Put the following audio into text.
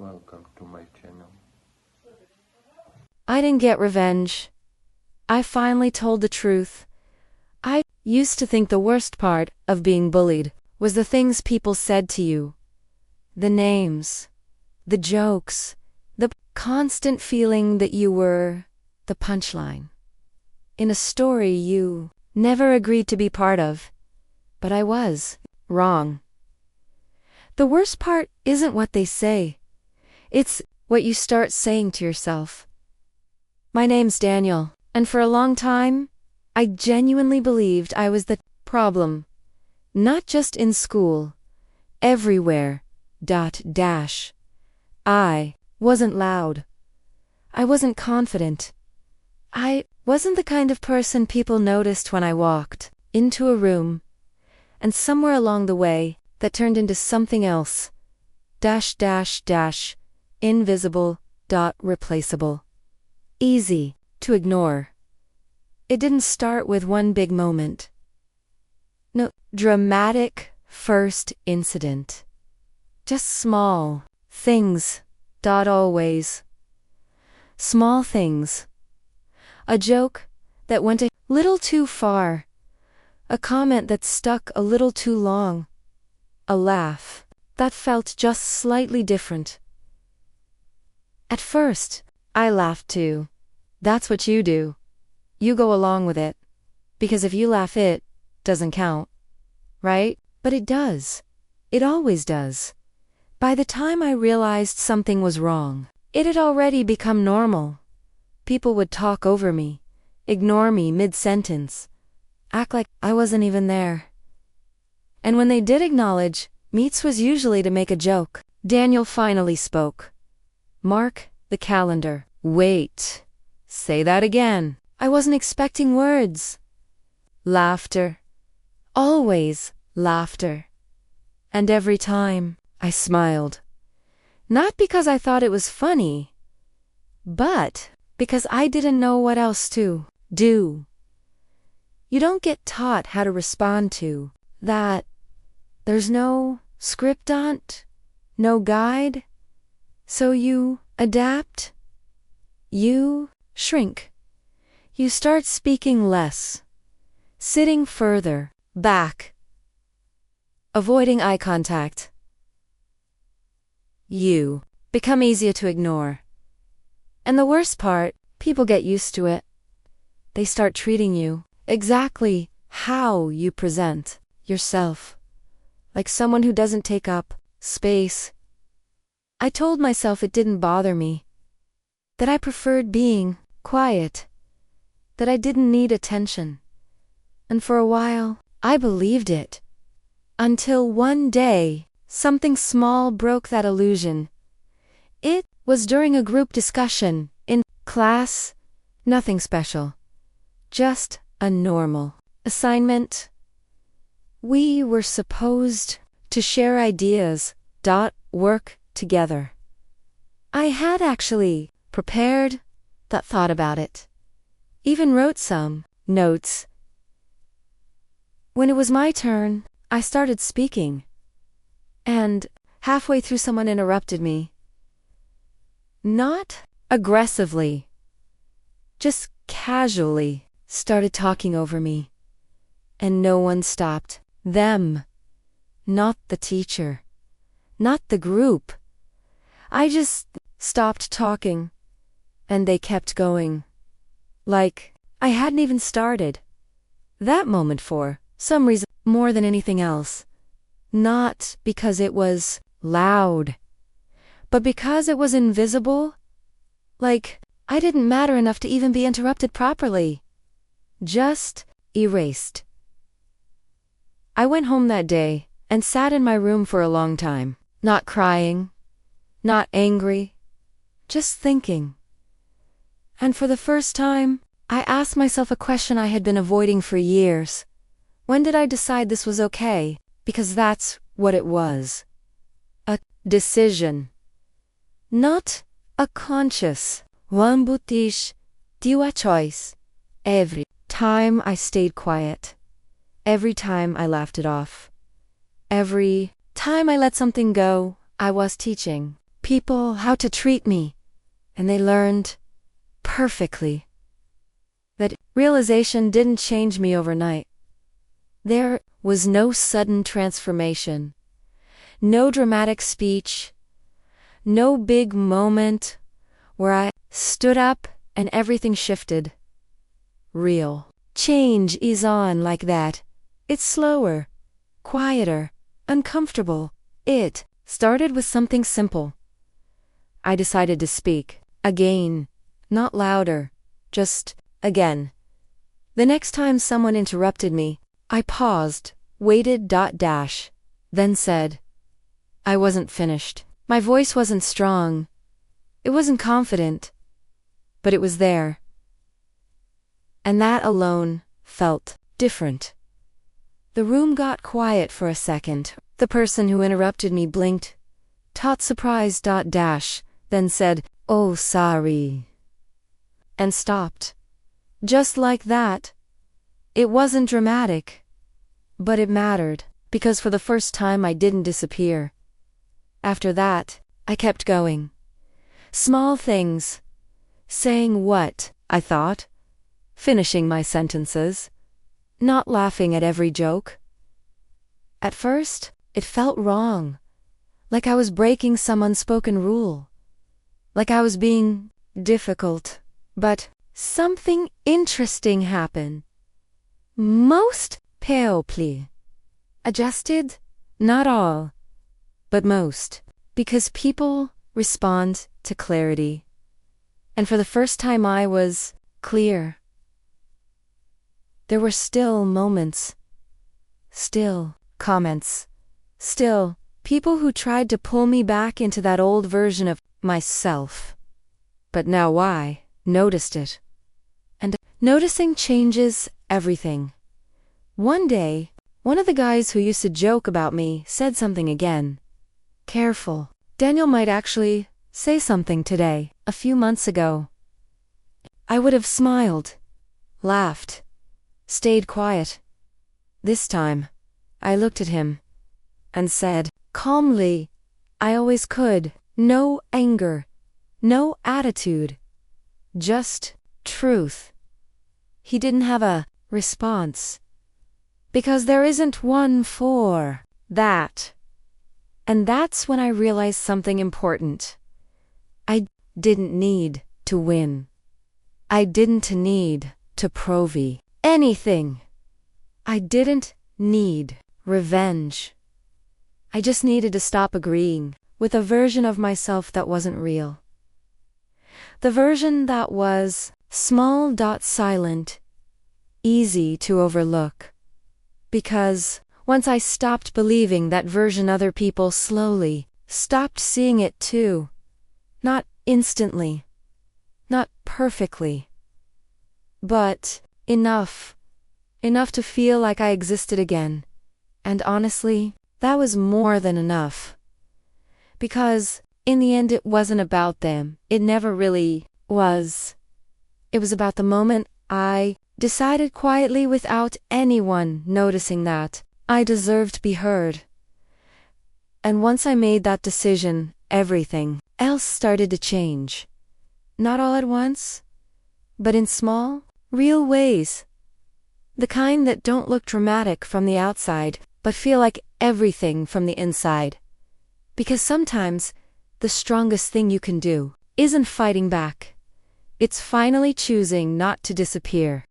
Welcome to my channel. I didn't get revenge. I finally told the truth. I used to think the worst part of being bullied was the things people said to you. The names, the jokes, the constant feeling that you were the punchline in a story you never agreed to be part of. But I was wrong. The worst part isn't what they say. It's what you start saying to yourself. My name's Daniel, and for a long time, I genuinely believed I was the problem. Not just in school. Everywhere. I wasn't loud. I wasn't confident. I wasn't the kind of person people noticed when I walked into a room, and somewhere along the way, that turned into something else. Invisible, replaceable. Easy to ignore. It didn't start with one big moment. No dramatic first incident. Just small things. Always. Small things. A joke that went a little too far. A comment that stuck a little too long. A laugh that felt just slightly different. At first, I laughed too. That's what you do. You go along with it. Because if you laugh, it doesn't count. Right? But it does. It always does. By the time I realized something was wrong, it had already become normal. People would talk over me, ignore me mid-sentence, act like I wasn't even there. And when they did acknowledge, meets was usually to make a joke. Daniel finally spoke. Mark the calendar. Wait. Say that again. I wasn't expecting words. Laughter. Always laughter. And every time, I smiled. Not because I thought it was funny, but because I didn't know what else to do. You don't get taught how to respond to that. There's no script on it, no guide. So you adapt. You shrink. You start speaking less, sitting further back, avoiding eye contact. You become easier to ignore. And the worst part, people get used to it. They start treating you exactly how you present yourself, like someone who doesn't take up space. I told myself it didn't bother me, that I preferred being quiet, that I didn't need attention. And for a while, I believed it. Until one day, something small broke that illusion. It was during a group discussion in class. Nothing special. Just a normal assignment. We were supposed to share ideas. Work together. I had actually prepared, thought about it. Even wrote some notes. When it was my turn, I started speaking. And halfway through someone interrupted me. Not aggressively. Just casually started talking over me. And no one stopped them. Not the teacher. Not the group. I just stopped talking. And they kept going. Like I hadn't even started. That moment for some reason more than anything else. Not because it was loud, but because it was invisible. Like I didn't matter enough to even be interrupted properly. Just erased. I went home that day and sat in my room for a long time, not crying, not angry, just thinking. And for the first time, I asked myself a question I had been avoiding for years. When did I decide this was okay? Because that's what it was. A decision. Not a conscious one, but a choice. Every time I stayed quiet. Every time I laughed it off. Every time I let something go, I was teaching. people how to treat me, and they learned perfectly. That realization didn't change me overnight. There was no sudden transformation, no dramatic speech, no big moment where I stood up and everything shifted. Real change is on like that. It's slower, quieter, uncomfortable. It started with something simple. I decided to speak again, not louder, just again. The next time someone interrupted me, I paused, waited, then said. I wasn't finished. My voice wasn't strong. It wasn't confident. But it was there. And that alone felt different. The room got quiet for a second. The person who interrupted me blinked, surprised, then said, "Oh, sorry," and stopped. Just like that. It wasn't dramatic, but it mattered, because for the first time I didn't disappear. After that, I kept going. Small things. Saying what I thought. Finishing my sentences. Not laughing at every joke. At first, it felt wrong. Like I was breaking some unspoken rule. Like I was being difficult. But something interesting happened. Most people adjusted, not all, but most, because people respond to clarity. And for the first time I was clear. There were still moments, still comments, still people who tried to pull me back into that old version of myself. But now I noticed it. And noticing changes everything. One day, one of the guys who used to joke about me said something again. Careful, Daniel might actually say something today, a few months ago. I would have smiled, laughed, stayed quiet. This time, I looked at him and said, calmly, I always could, no anger, no attitude, just truth. He didn't have a response, because there isn't one for that. And that's when I realized something important. I didn't need to win. I didn't need to prove anything. I didn't need revenge. I just needed to stop agreeing with a version of myself that wasn't real. The version that was small, silent, easy to overlook. Because once I stopped believing that version, other people slowly stopped seeing it too. Not instantly, not perfectly, but enough to feel like I existed again. And honestly, that was more than enough. Because in the end it wasn't about them. It never really was. It was about the moment I decided quietly without anyone noticing that I deserved to be heard. And once I made that decision, everything else started to change. Not all at once, but in small, real ways. The kind that don't look dramatic from the outside, but feel like everything from the inside. Because sometimes, the strongest thing you can do isn't fighting back. It's finally choosing not to disappear.